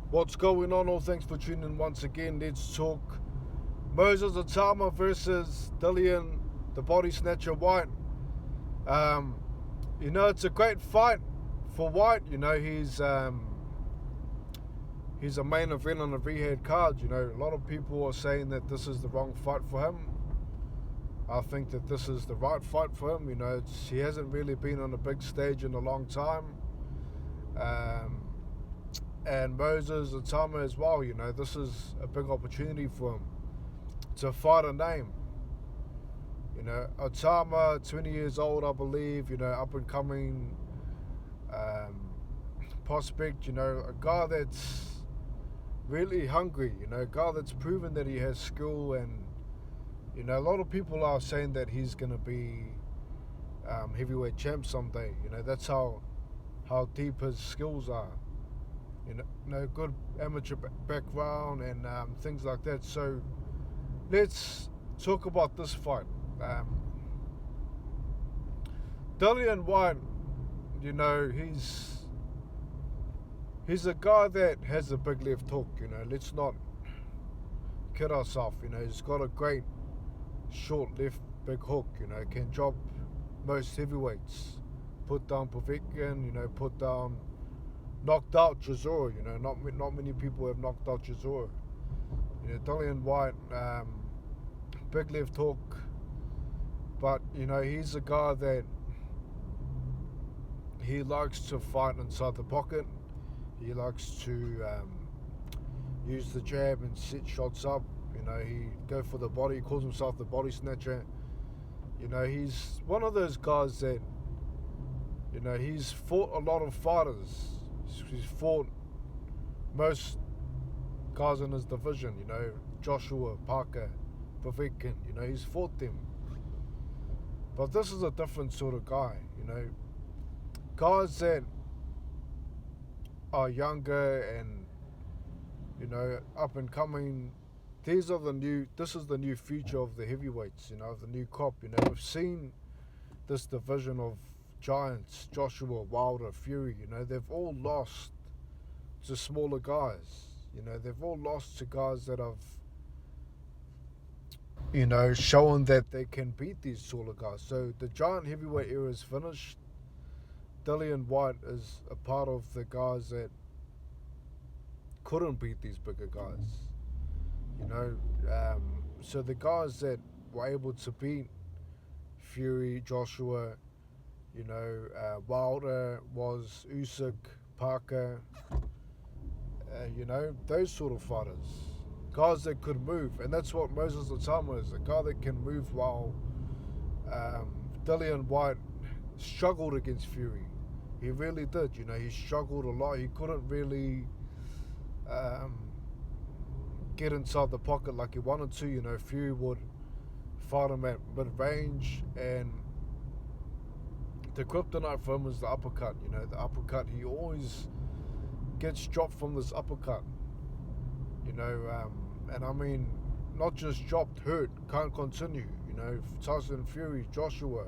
What's going on? All thanks for tuning in once again. Let's talk Moses Itauma versus Dillian, the body snatcher Whyte. Um, it's a great fight for Whyte. He's a main event on the Rehab card. A lot of people are saying that this is the wrong fight for him. I think that this is the right fight for him. He hasn't really been on a big stage in a long time. And Moses Itauma as well. This is a big opportunity for him to fight a name. Itauma, 20 years old, I believe. Up and coming prospect. A guy that's really hungry. A guy that's proven that he has skill, and a lot of people are saying that he's gonna be heavyweight champ someday. That's how deep his skills are. Good amateur background and things like that. So let's talk about this fight. Dillian Whyte, he's a guy that has a big left hook. Let's not kid ourselves. He's got a great short left big hook. Can drop most heavyweights, put down Povetkin, put down, knocked out Chisora. Not many people have knocked out Chisora. Dillian Whyte, big left hook, but he's a guy that he likes to fight inside the pocket. He likes to use the jab and set shots up. He go for the body. He calls himself the body snatcher. He's one of those guys that he's fought a lot of fighters. He's fought most guys in his division, Joshua, Parker, Povetkin, he's fought them. But this is a different sort of guy, guys that are younger and, up and coming. This is the new future of the heavyweights, of the new crop. We've seen this division of giants, Joshua, Wilder, Fury, they've all lost to smaller guys. They've all lost to guys that have, shown that they can beat these taller guys. So the giant heavyweight era is finished. Dillian Whyte is a part of the guys that couldn't beat these bigger guys. So the guys that were able to beat Fury, Joshua, Wilder, was Usyk, Parker, those sort of fighters. Guys that could move, and that's what Moses Itauma is, a guy that can move well. Dillian Whyte struggled against Fury. He really did, he struggled a lot. He couldn't really get inside the pocket like he wanted to. Fury would fight him at mid-range, and the kryptonite for him is the uppercut. The uppercut, he always gets dropped from this uppercut. And I mean, not just dropped, hurt, can't continue. Tyson Fury, Joshua,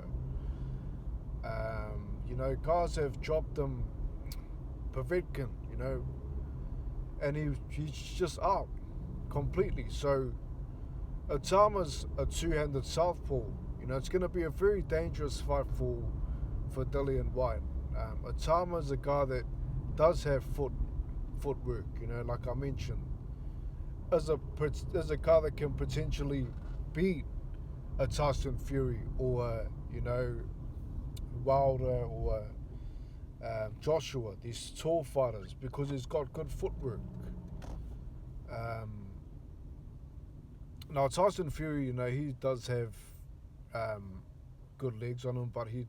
guys have dropped him, Povetkin, and he's just out completely. So Itauma's a two-handed southpaw. It's going to be a very dangerous fight for Dillian Whyte. Itauma's a guy that does have footwork. Like I mentioned, as a guy that can potentially beat a Tyson Fury or Wilder or Joshua, these tall fighters, because he's got good footwork. Now Tyson Fury, he does have good legs on him, but he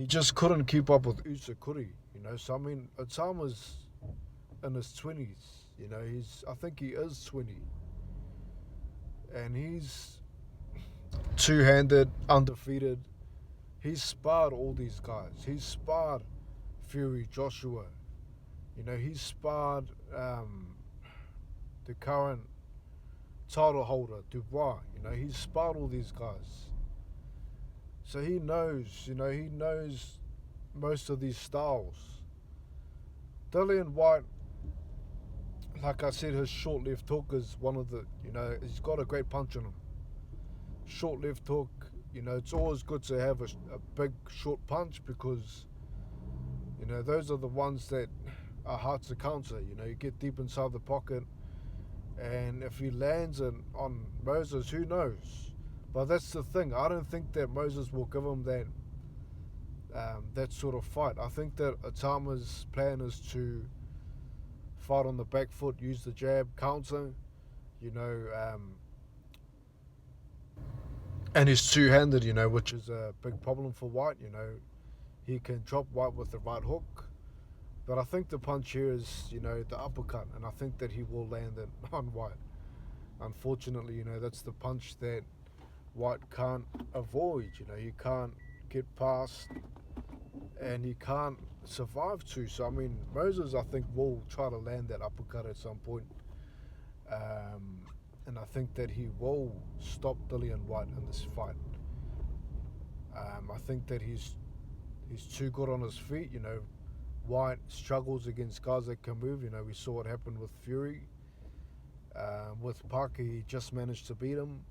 just couldn't keep up with Usyk, could he? So I mean, Itauma's in his 20s. I think he is 20, and he's two-handed, undefeated. He's sparred all these guys. He's sparred Fury, Joshua. He's sparred the current title holder, Dubois. He's sparred all these guys. So he knows most of these styles. Dillian Whyte like I said, his short left hook is one of the, he's got a great punch on him. Short left hook, it's always good to have a big short punch because, those are the ones that are hard to counter. You get deep inside the pocket, and if he lands on Moses, who knows? But that's the thing. I don't think that Moses will give him that sort of fight. I think that Itauma's plan is to fight on the back foot, use the jab, counter, and he's two-handed, which is a big problem for Whyte. He can drop Whyte with the right hook, but I think the punch here is, the uppercut, and I think that he will land it on Whyte. Unfortunately, that's the punch that Whyte can't avoid. He can't get past, and he can't survive to. So, Moses, I think, will try to land that uppercut at some point. And I think that he will stop Dillian Whyte in this fight. I think that he's too good on his feet. Whyte struggles against guys that can move. We saw what happened with Fury. With Parker, he just managed to beat him.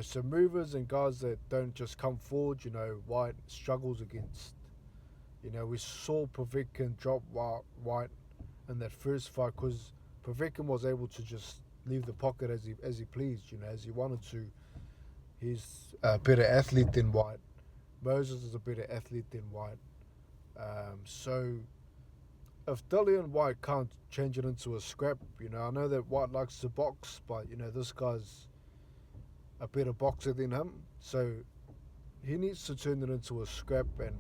So movers and guys that don't just come forward, Whyte struggles against. We saw Povetkin drop Whyte in that first fight because Povetkin was able to just leave the pocket as he pleased, as he wanted to. He's a better athlete than Whyte. Moses is a better athlete than Whyte. So if Dillian Whyte can't change it into a scrap, I know that Whyte likes to box, but this guy's a better boxer than him, so he needs to turn it into a scrap and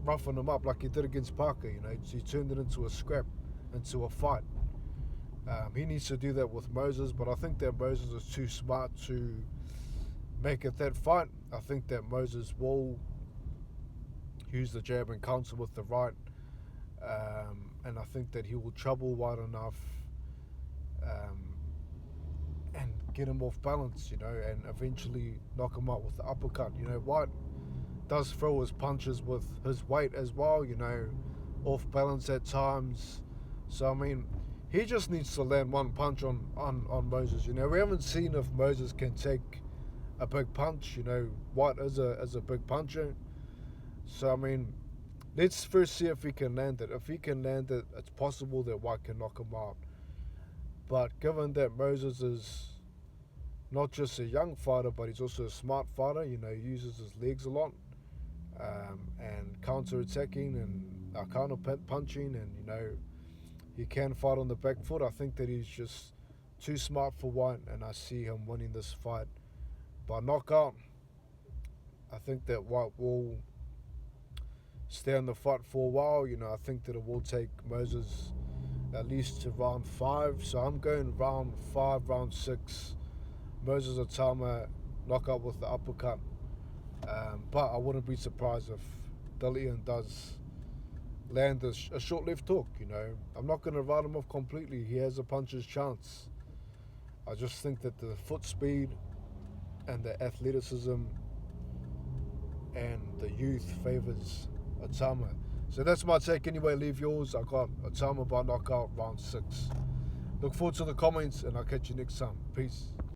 roughen him up like he did against Parker. He turned it into a scrap, into a fight. He needs to do that with Moses, but I think that Moses is too smart to make it that fight. I think that Moses will use the jab and counter with the right, and I think that he will trouble Whyte enough and get him off balance, and eventually knock him out with the uppercut. Whyte does throw his punches with his weight as well, off balance at times. So, he just needs to land one punch on Moses. We haven't seen if Moses can take a big punch. Whyte is a big puncher. So, let's first see if he can land it. If he can land it, it's possible that Whyte can knock him out. But given that Moses is not just a young fighter, but he's also a smart fighter, he uses his legs a lot, and counter-attacking and counter-punching, and, he can fight on the back foot. I think that he's just too smart for Whyte, and I see him winning this fight by knockout. I think that Whyte will stay in the fight for a while. I think that it will take Moses at least to round 5. So I'm going round 5, round 6. Moses Itauma knockout with the uppercut. But I wouldn't be surprised if Dillian does land a short left hook. I'm not going to write him off completely. He has a puncher's chance. I just think that the foot speed and the athleticism and the youth favours Itauma. So that's my take anyway. Leave yours. I got Itauma by knockout round 6. Look forward to the comments, and I'll catch you next time. Peace.